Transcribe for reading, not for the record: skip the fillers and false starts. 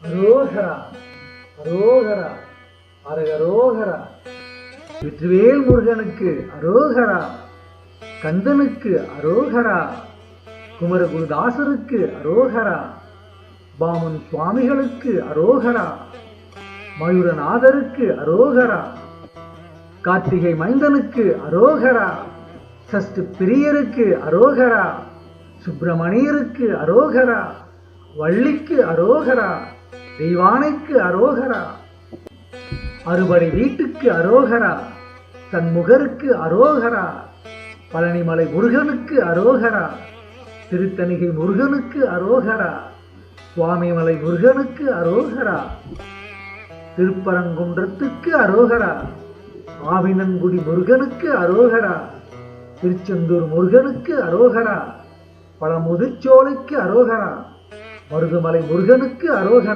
அரோகரா அரோகரா அரகரோகரா. வெற்றிவேல் முருகனுக்கு அரோகரா, கந்தனுக்கு அரோகரா, குமரகுருதாசருக்கு அரோகரா, பாமன் சுவாமிகளுக்கு அரோகரா, மயூரநாதருக்கு அரோகரா, கார்த்திகை மைந்தனுக்கு அரோகரா, சஷ்டி பிரியருக்கு அரோகரா, சுப்பிரமணியருக்கு அரோகரா, வள்ளிக்கு அரோகரா, தெய்வானைக்கு அரோகரா, அறுபடை வீட்டுக்கு அரோகரா, தன்முகருக்கு அரோகரா, பழனிமலை முருகனுக்கு அரோகரா, திருத்தணிகை முருகனுக்கு அரோகரா, சுவாமிமலை முருகனுக்கு அரோகரா, திருப்பரங்குன்றத்துக்கு அரோகரா, ஆவினன்குடி முருகனுக்கு அரோகரா, திருச்செந்தூர் முருகனுக்கு அரோகரா, பழமுதிர்ச்சோலைக்கு அரோகரா, மருதுமலை முருகனுக்கு அரோகரா.